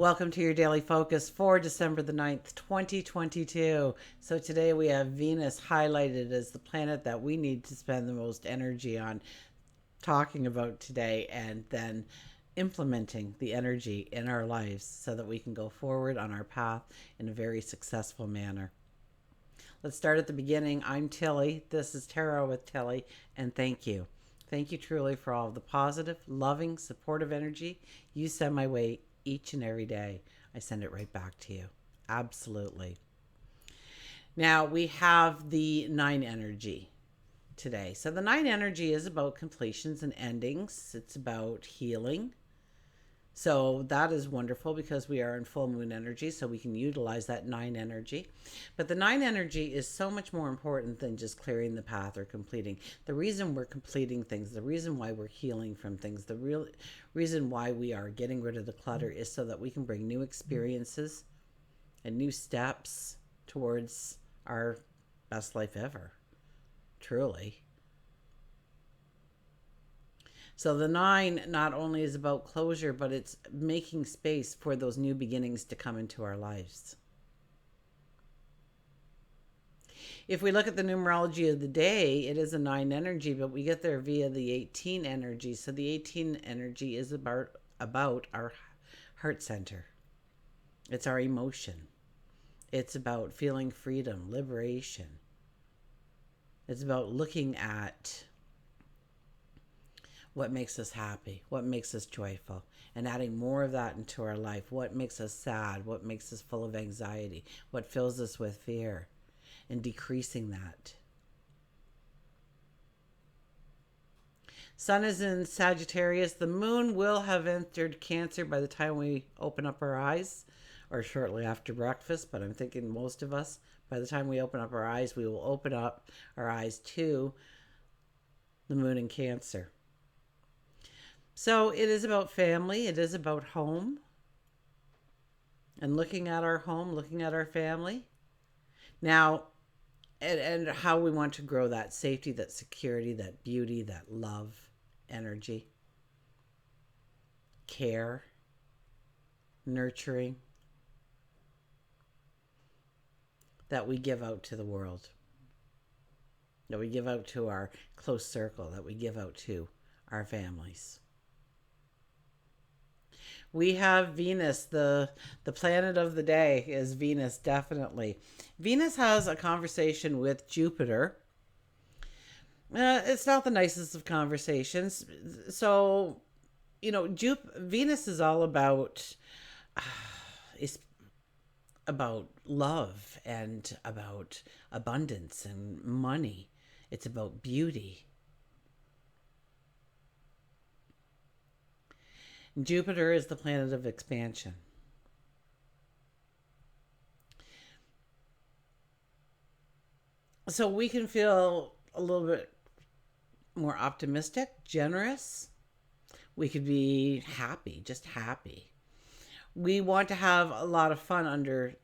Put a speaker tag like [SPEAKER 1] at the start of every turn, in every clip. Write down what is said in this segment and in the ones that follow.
[SPEAKER 1] Welcome to your daily focus for December the 9th, 2022. So today we have Venus highlighted as the planet that we need to spend the most energy on talking about today, and then implementing the energy in our lives so that we can go forward on our path in a very successful manner. Let's start at the beginning. I'm Tilly. This is Tarot with Tilly, and thank you. Thank you truly for all of the positive, loving, supportive energy you send my way each and every day. I send it right back to you. Absolutely. Now we have the 9 energy today. So the 9 energy is about completions and endings. It's about healing. So that is wonderful because we are in full moon energy, so we can utilize that 9 energy. But the 9 energy is so much more important than just clearing the path or completing. The reason we're completing things, the reason why we're healing from things, the real reason why we are getting rid of the clutter is so that we can bring new experiences and new steps towards our best life ever. Truly. So the 9 not only is about closure, but it's making space for those new beginnings to come into our lives. If we look at the numerology of the day, it is a 9 energy, but we get there via the 18 energy. So the 18 energy is about our heart center. It's our emotion. It's about feeling freedom, liberation. It's about looking at what makes us happy, what makes us joyful, and adding more of that into our life. What makes us sad, what makes us full of anxiety, what fills us with fear, and decreasing that. Sun is in Sagittarius. The moon will have entered Cancer by the time we open up our eyes, or shortly after breakfast, but I'm thinking most of us, by the time we open up our eyes, we will open up our eyes to the moon in Cancer. So it is about family. It is about home. And looking at our home, looking at our family. Now, and how we want to grow that safety, that security, that beauty, that love, energy, care, nurturing, that we give out to the world. That we give out to our close circle, that we give out to our families. We have Venus, the planet of the day is Venus, definitely. Venus has a conversation with Jupiter. It's not the nicest of conversations. So, Venus is all about, it's about love and about abundance and money. It's about beauty. Jupiter is the planet of expansion. So we can feel a little bit more optimistic, generous. We could be happy, just happy. We want to have a lot of fun under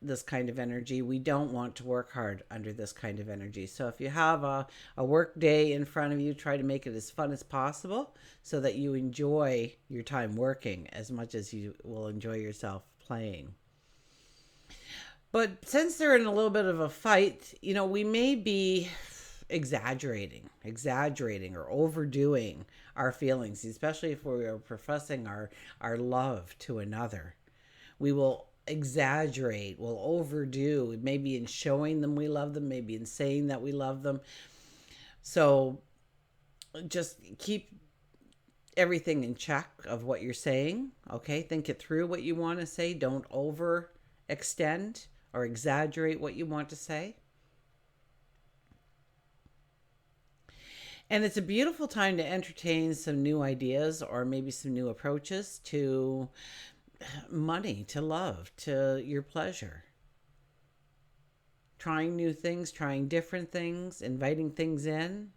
[SPEAKER 1] this kind of energy. We don't want to work hard under this kind of energy. So if you have a work day in front of you, try to make it as fun as possible so that you enjoy your time working as much as you will enjoy yourself playing. But since they're in a little bit of a fight, we may be exaggerating or overdoing our feelings, especially if we are professing our love to another. We will exaggerate, we'll overdo, maybe in showing them we love them, maybe in saying that we love them. So just keep everything in check of what you're saying. Okay, think it through what you want to say. Don't overextend or exaggerate what you want to say. And it's a beautiful time to entertain some new ideas or maybe some new approaches to money, to love, to your pleasure. Trying new things, trying different things, inviting things in,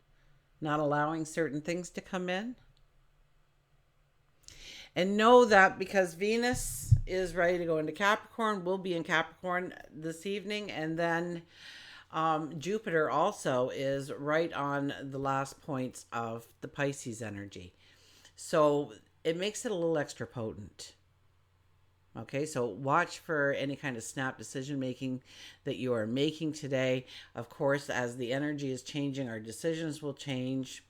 [SPEAKER 1] not allowing certain things to come in. And know that because Venus is ready to go into Capricorn, we'll be in Capricorn this evening, and then Jupiter also is right on the last points of the Pisces energy. So it makes it a little extra potent. Okay, so watch for any kind of snap decision making that you are making today. Of course, as the energy is changing, our decisions will change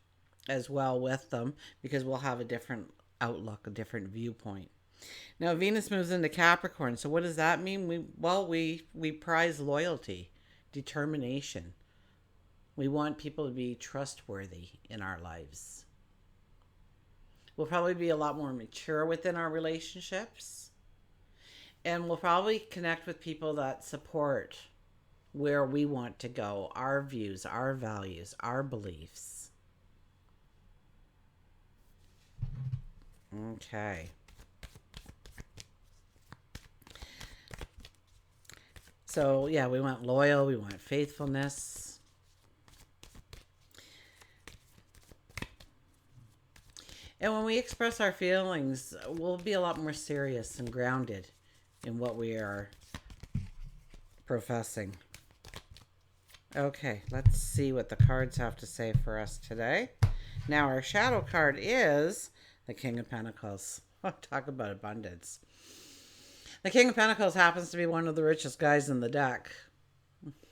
[SPEAKER 1] as well with them, because we'll have a different outlook, a different viewpoint. Now Venus moves into Capricorn. So what does that mean? We prize loyalty, determination. We want people to be trustworthy in our lives. We'll probably be a lot more mature within our relationships. And we'll probably connect with people that support where we want to go, our views, our values, our beliefs. Okay. So, yeah, we want loyal, we want faithfulness. And when we express our feelings, we'll be a lot more serious and grounded in what we are professing. Okay, let's see what the cards have to say for us today. Now, our shadow card is the King of Pentacles. Oh, talk about abundance. The King of Pentacles happens to be one of the richest guys in the deck.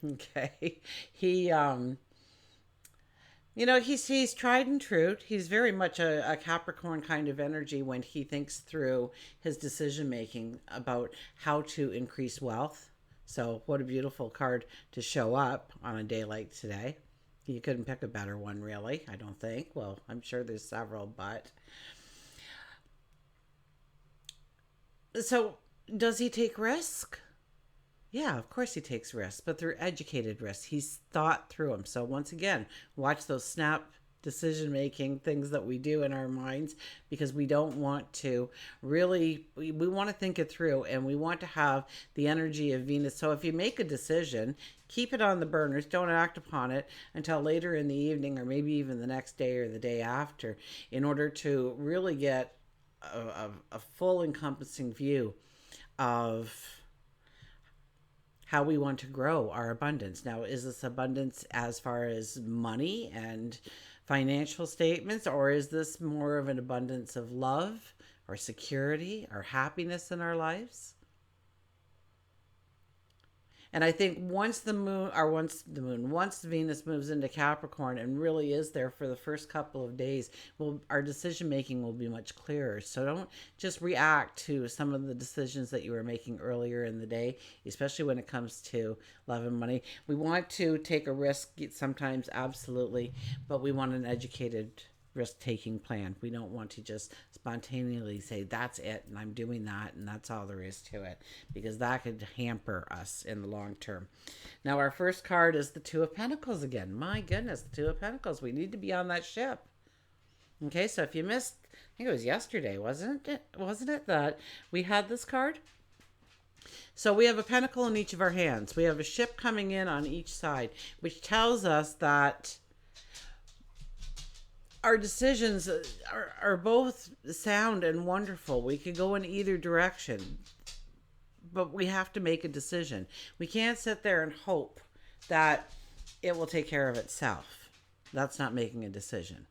[SPEAKER 1] Okay. He's tried and true. He's very much a Capricorn kind of energy when he thinks through his decision making about how to increase wealth. So what a beautiful card to show up on a day like today. You couldn't pick a better one, really, I don't think. Well, I'm sure there's several, but... So, does he take risk? Yeah, of course he takes risks, but they're educated risks. He's thought through them. So once again, watch those snap decision-making things that we do in our minds, because we don't want to really, we want to think it through, and we want to have the energy of Venus. So if you make a decision, keep it on the burners. Don't act upon it until later in the evening, or maybe even the next day or the day after, in order to really get a full encompassing view of how we want to grow our abundance. Now, is this abundance as far as money and financial statements, or is this more of an abundance of love or security or happiness in our lives? And I think once Venus moves into Capricorn and really is there for the first couple of days, our decision making will be much clearer. So don't just react to some of the decisions that you were making earlier in the day, especially when it comes to love and money. We want to take a risk sometimes, absolutely, but we want an educated risk-taking plan. We don't want to just spontaneously say, that's it, and I'm doing that, and that's all there is to it, because that could hamper us in the long term. Now, our first card is the Two of Pentacles again. My goodness, the Two of Pentacles. We need to be on that ship. Okay, so if you missed, I think it was yesterday, wasn't it, that we had this card? So we have a pentacle in each of our hands. We have a ship coming in on each side, which tells us that our decisions are both sound and wonderful. We could go in either direction, but we have to make a decision. We can't sit there and hope that it will take care of itself. That's not making a decision.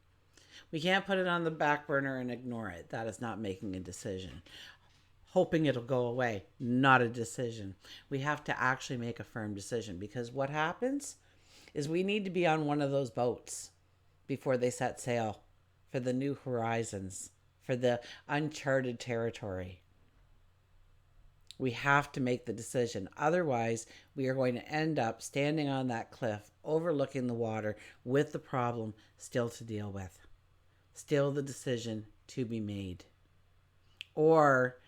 [SPEAKER 1] We can't put it on the back burner and ignore it. That is not making a decision. Hoping it'll go away, not a decision. We have to actually make a firm decision, because what happens is we need to be on one of those boats before they set sail for the new horizons, for the uncharted territory. We have to make the decision. Otherwise, we are going to end up standing on that cliff, overlooking the water, with the problem still to deal with. Still the decision to be made. Or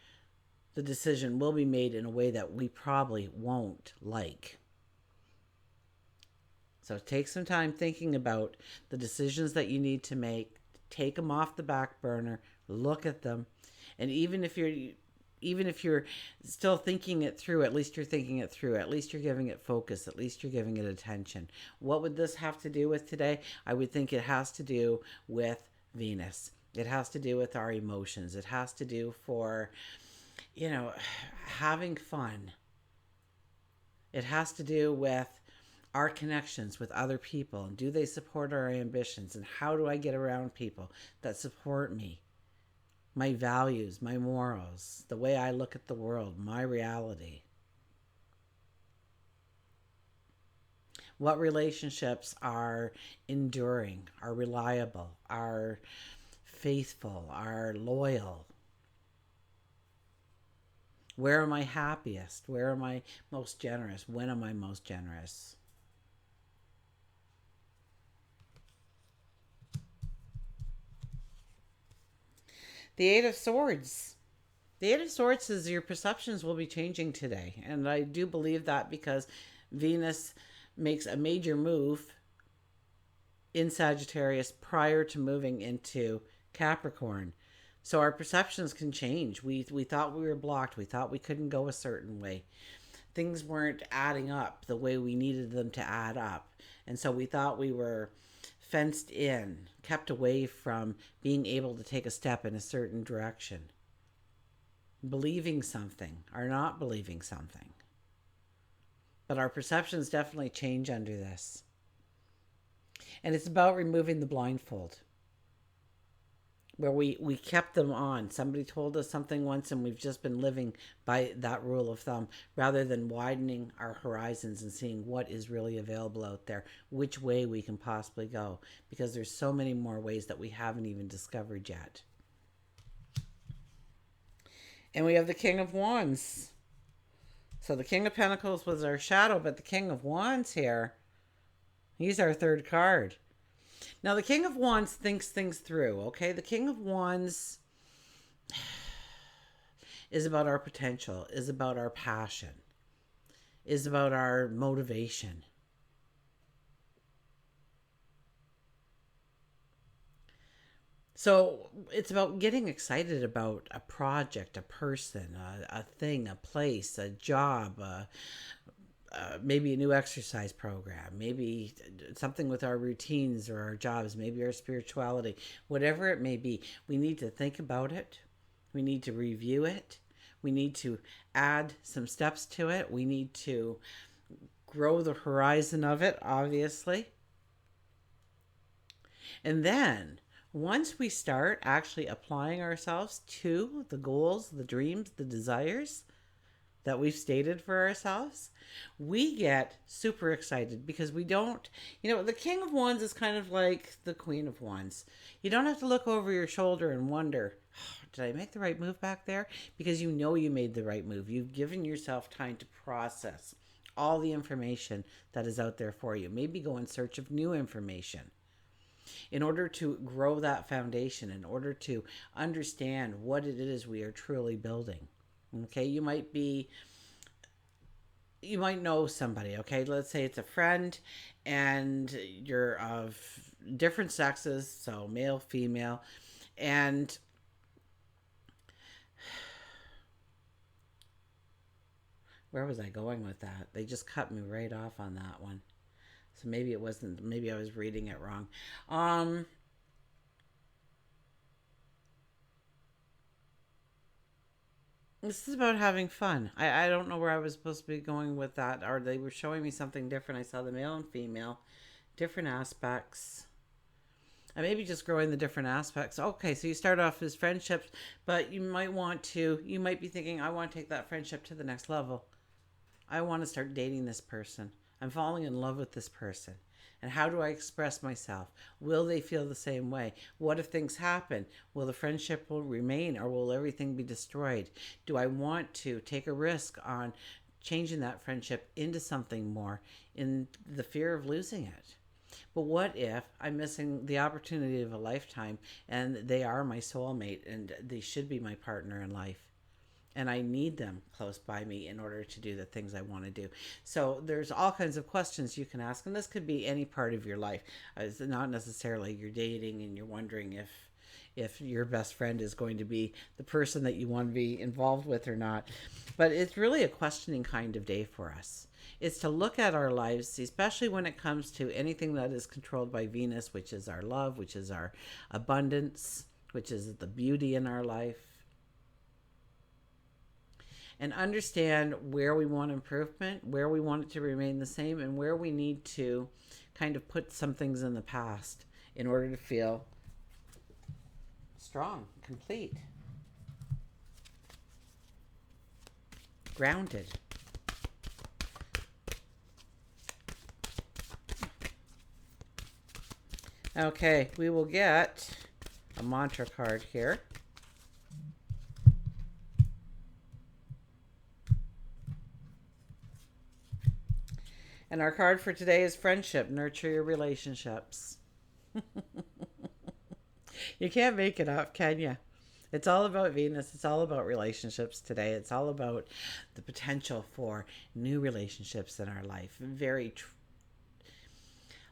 [SPEAKER 1] the decision will be made in a way that we probably won't like. So take some time thinking about the decisions that you need to make. Take them off the back burner. Look at them. And even if you're still thinking it through, at least you're thinking it through. At least you're giving it focus. At least you're giving it attention. What would this have to do with today? I would think it has to do with Venus. It has to do with our emotions. It has to do for, having fun. It has to do with our connections with other people, and do they support our ambitions, and how do I get around people that support me? my values, my morals, the way I look at the world, my reality. What relationships are enduring, are reliable, are faithful, are loyal? Where am I happiest? Where am I most generous? When am I most generous? The Eight of Swords. The Eight of Swords is your perceptions will be changing today. And I do believe that because Venus makes a major move in Sagittarius prior to moving into Capricorn. So our perceptions can change. We thought we were blocked. We thought we couldn't go a certain way. Things weren't adding up the way we needed them to add up. And so we thought we were fenced in, kept away from being able to take a step in a certain direction. Believing something or not believing something. But our perceptions definitely change under this. And it's about removing the blindfold. Where we kept them on. Somebody told us something once and we've just been living by that rule of thumb rather than widening our horizons and seeing what is really available out there, which way we can possibly go. Because there's so many more ways that we haven't even discovered yet. And we have the King of Wands. So the King of Pentacles was our shadow, but the King of Wands here, he's our third card. Now, the King of Wands thinks things through, okay? The King of Wands is about our potential, is about our passion, is about our motivation. So it's about getting excited about a project, a person, a thing, a place, a job, maybe a new exercise program, maybe something with our routines or our jobs, maybe our spirituality, whatever it may be. We need to think about it. We need to review it. We need to add some steps to it. We need to grow the horizon of it, obviously. And then once we start actually applying ourselves to the goals, the dreams, the desires that we've stated for ourselves, we get super excited because we don't, the King of Wands is kind of like the Queen of Wands. You don't have to look over your shoulder and wonder, oh, did I make the right move back there? Because you know you made the right move. You've given yourself time to process all the information that is out there for you. Maybe go in search of new information in order to grow that foundation, in order to understand what it is we are truly building. Okay, you might know somebody, okay? Let's say it's a friend and you're of different sexes, so male, female, and where was I going with that? They just cut me right off on that one. So maybe it wasn't, maybe I was reading it wrong. This is about having fun. I don't know where I was supposed to be going with that, or they were showing me something different. I saw the male and female, different aspects. And maybe just growing the different aspects. Okay, so you start off as friendships, but you might be thinking, I want to take that friendship to the next level. I want to start dating this person. I'm falling in love with this person. And how do I express myself? Will they feel the same way? What if things happen? Will the friendship will remain or will everything be destroyed? Do I want to take a risk on changing that friendship into something more in the fear of losing it? But what if I'm missing the opportunity of a lifetime and they are my soulmate and they should be my partner in life? And I need them close by me in order to do the things I want to do. So there's all kinds of questions you can ask, and this could be any part of your life. It's not necessarily you're dating and you're wondering if your best friend is going to be the person that you want to be involved with or not. But it's really a questioning kind of day for us. It's to look at our lives, especially when it comes to anything that is controlled by Venus, which is our love, which is our abundance, which is the beauty in our life, and understand where we want improvement, where we want it to remain the same, and where we need to kind of put some things in the past in order to feel strong, complete. grounded. Okay, we will get a mantra card here. And our card for today is friendship. Nurture your relationships. You can't make it up, can you? It's all about Venus. It's all about relationships today. It's all about the potential for new relationships in our life. Very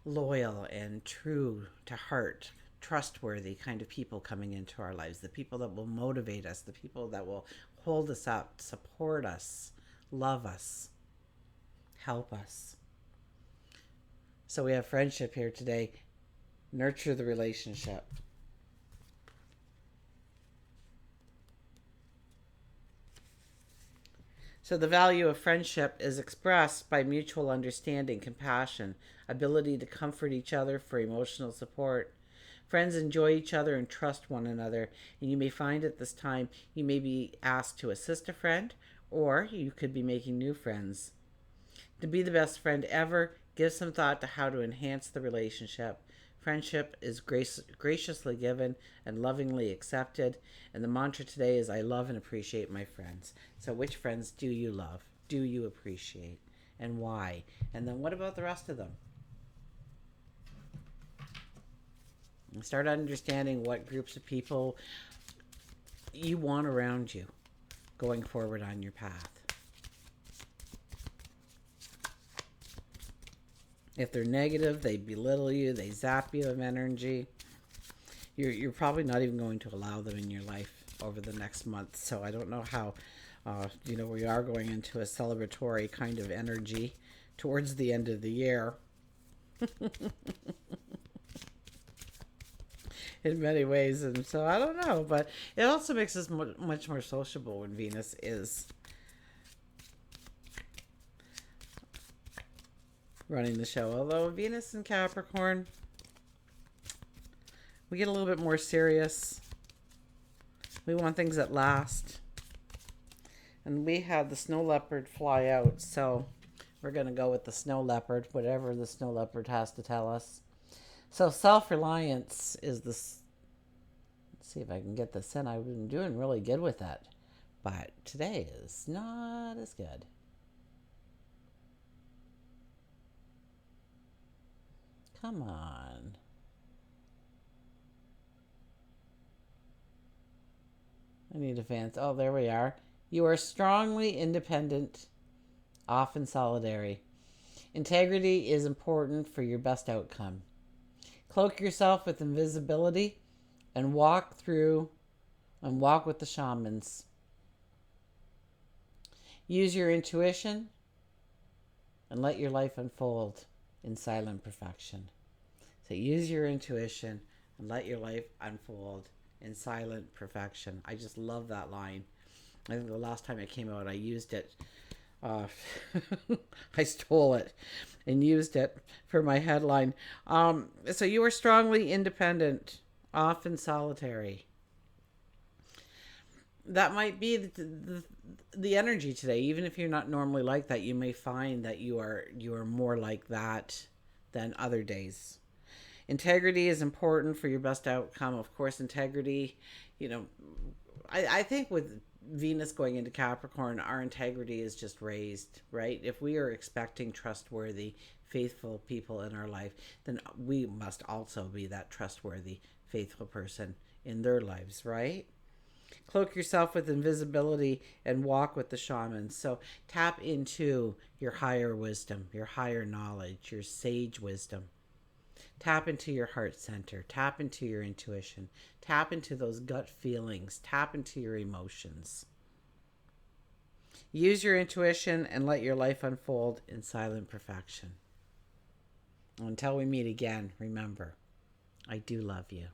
[SPEAKER 1] loyal and true to heart, trustworthy kind of people coming into our lives. The people that will motivate us. The people that will hold us up, support us, love us, help us. So we have friendship here today. Nurture the relationship. So the value of friendship is expressed by mutual understanding, compassion, ability to comfort each other for emotional support. Friends enjoy each other and trust one another, and you may find at this time you may be asked to assist a friend, or you could be making new friends. To be the best friend ever, give some thought to how to enhance the relationship. Friendship is graciously given and lovingly accepted. And the mantra today is, I love and appreciate my friends. So which friends do you love? Do you appreciate? And why? And then what about the rest of them? And start understanding what groups of people you want around you going forward on your path. If they're negative, they belittle you, they zap you of energy. You're probably not even going to allow them in your life over the next month. So I don't know how, we are going into a celebratory kind of energy towards the end of the year. In many ways. And so I don't know, but it also makes us much more sociable when Venus is running the show. Although Venus and Capricorn, we get a little bit more serious. We want things that last. And we had the snow leopard fly out, so we're going to go with the snow leopard, whatever the snow leopard has to tell us. So self-reliance is this. Let's see if I can get this in. I've been doing really good with that, but today is not as good. Come on. I need a fancy. Oh, there we are. You are strongly independent, often solitary. Integrity is important for your best outcome. Cloak yourself with invisibility and walk with the shamans. Use your intuition and let your life unfold in silent perfection. So use your intuition and let your life unfold in silent perfection. I just love that line. I think the last time it came out, I used it. I stole it and used it for my headline. So you are strongly independent, often solitary. That might be the energy today. Even if you're not normally like that, you may find that you are more like that than other days. Integrity is important for your best outcome. Of course, integrity, I think with Venus going into Capricorn, our integrity is just raised, right? If we are expecting trustworthy, faithful people in our life, then we must also be that trustworthy, faithful person in their lives, right? Cloak yourself with invisibility and walk with the shamans. So tap into your higher wisdom, your higher knowledge, your sage wisdom. Tap into your heart center. Tap into your intuition. Tap into those gut feelings. Tap into your emotions. Use your intuition and let your life unfold in silent perfection. Until we meet again, remember, I do love you.